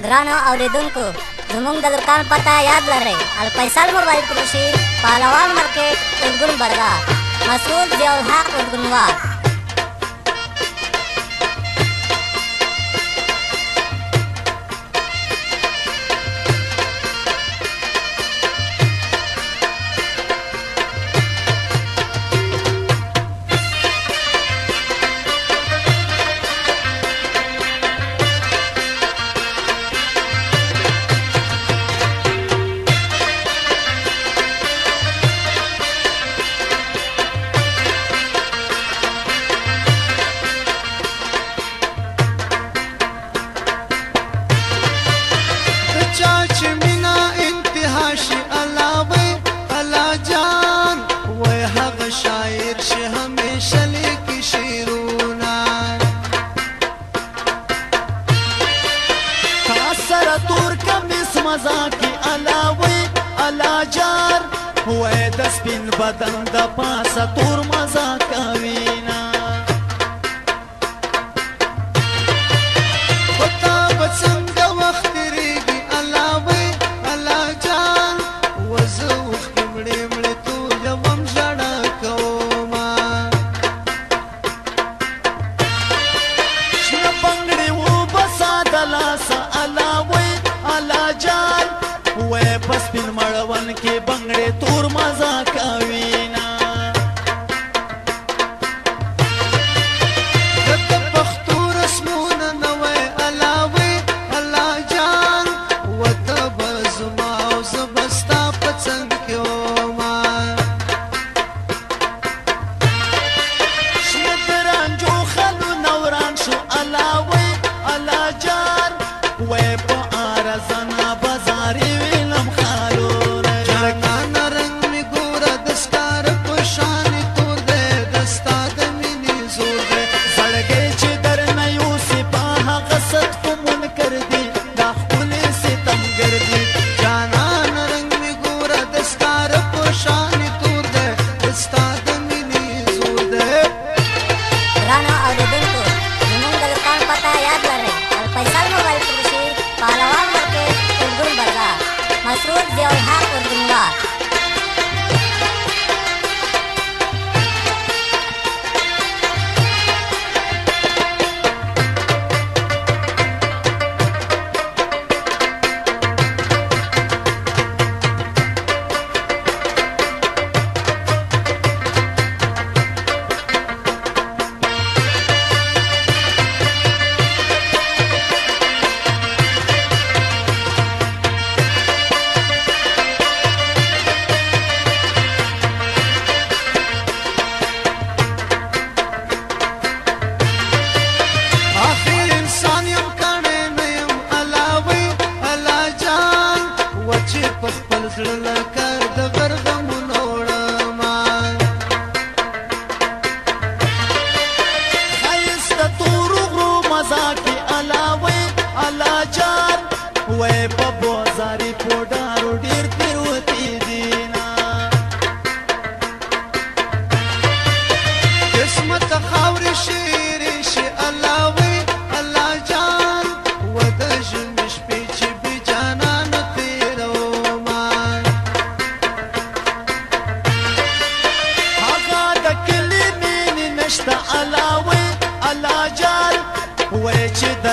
ګرانو اوریدونکو زموږ د دوکان پته یاد لرئ الفیصل موبایل فروشي پهلوان مارکیټ ارګون بازار مسعود ضیاءالحق ارګونوال مزاکی علاوی علاجار وی د سپین بدن د پاسه تور مزا کوینا خطا بڅنګ وخت ریږي علاوی علاجار وزه وخت مړې مړې تو یوم ژړا کوما شنه بنګړې و بسادلاسه علاوی علاجان وې پس پین مړون کې بنگړې تور مزا کوینا د پښتو رسمونه نوې علاوه علاجان وته بزما او زبستا پڅنګ کې ما شمدران جو خلو نوران شو علاوه علاجان وې په ارزنا بازاري وینم خالونه جرګان رنگ می ګور دستار په شان تور دې دستا د مینې زور دې سړګې چې در نه یو سپاه قصد کومن کړ دې دا خپل ستم ګرځي جانان رنگ می ګور دستار په شان تور دې دستا د مینې زور دې ګرانو اوریدونکو زموږ د دوکان پته یاد لرئ الفیصل موبایل فروشي پهلوان مارکیټ ارګون بازار مسعود ضیاءالحق ارګونوال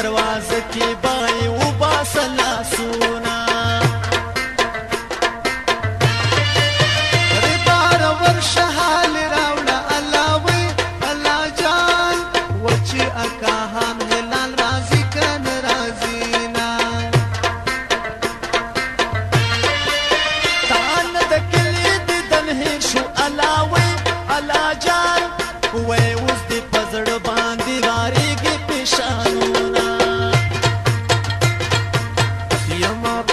دروازه کې بای او باسلا سونا ریبار ورشه حال راوړه علاوه الله جان وچی اکاهان هلال راضی کن رازینا تان د کلی د دنه شو علاوه الله جان وې اوس دې پزړ باندې واریږي پېښانو I'm up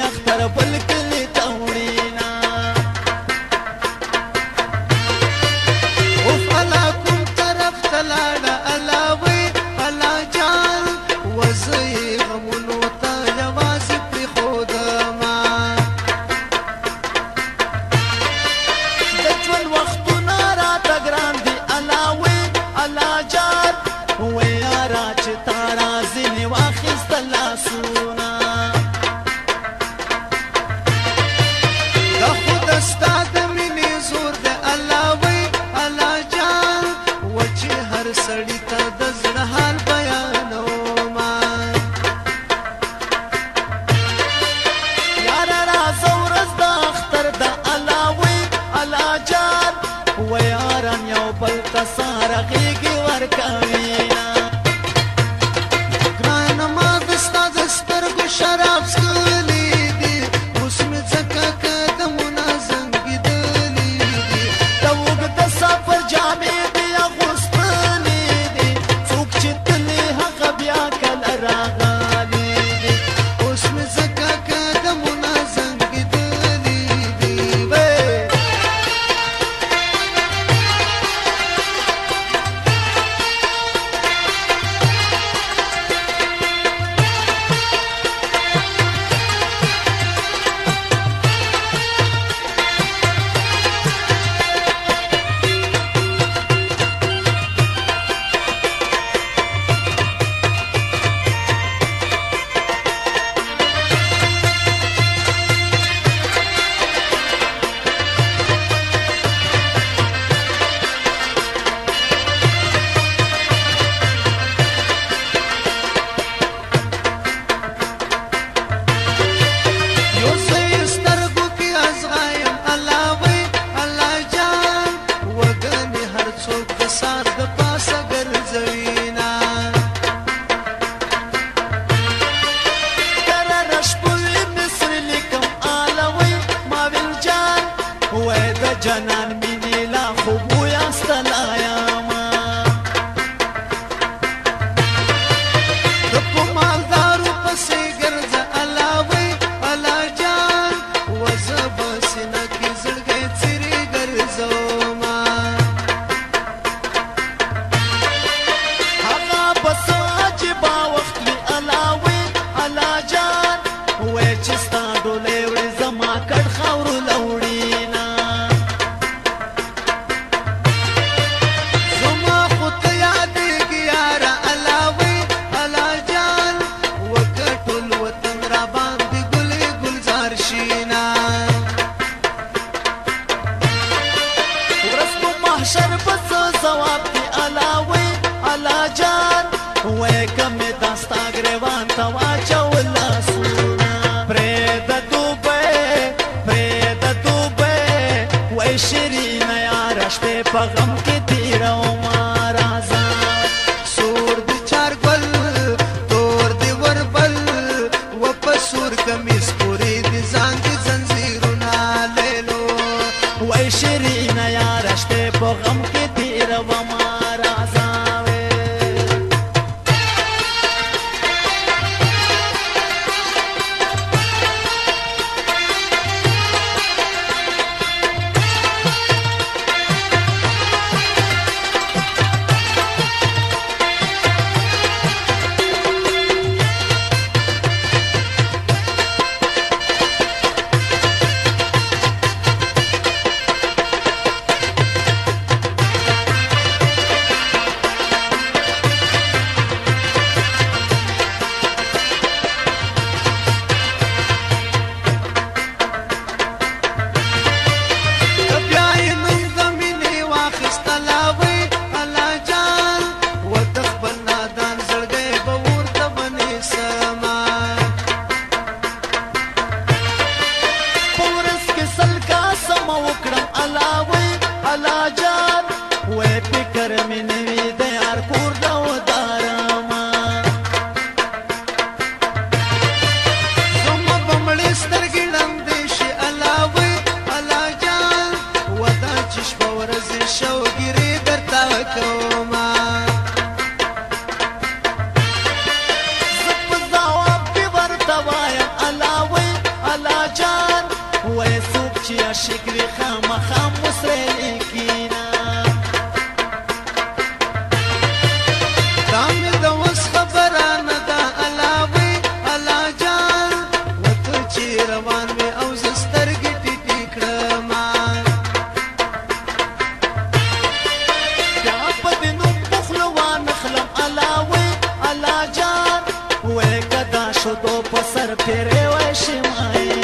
اختر بل کلی ته وړینا اوف الله کوم طرف ته لاړه الله وی الله جان وزې غمونو ته یوازې پرېښودما د ژوند وختونه راته ګران دي الله وی الله جان وی یاره چې تا راځینې واخیسته لاسونه دا خو د ستا د مینې زور دی الله وی الله جان و چې هر سړي ته د زړه حال بیانوما یاره راځه ورځ د اختر د الله وی الله جان و یاران یو بل ته ساره غېږې ورکوینه ګرانه ما د ستا د سترګو شراب څښلي دي اوس مې ځکه قدمونه زنګېدلي دي د اوږده سفر جامې دې اغوستلې دي څوک چې تلې هغه بیا کله راغلي دي اوس مې ځکه قدمونه زنګېدلي دي جنان مینې لا خوب ویاستلایما د په مالدارو پسې ګرځه الله وی الله جان وزه به سینه کې زړګی څیرې ګرځوما هغه به څه عجیبه وخت وي الله وی الله جان وی چې ستا ډولۍ وړي زما کډ خاورو لوړي محشر پس ثواب دی الله وی الله جان وی کمی داستا گریوان تا واچول لاسونا پرید دوبه وی شیرین یارش پی پا غم کی تیرو مارازا سور دی چارگل دور دی وربل و پسور کمیس پوری دی زانگی زنزیرونا لیلو وی شیرین یارش پی پا غم کی تیرو مارازا ځان مې او زه سترګې ټیټې کړمه بیا په دې نوم په خوله وانخلم الله وی الله جان وی که دا شدو په سر پیرې وی شي مایه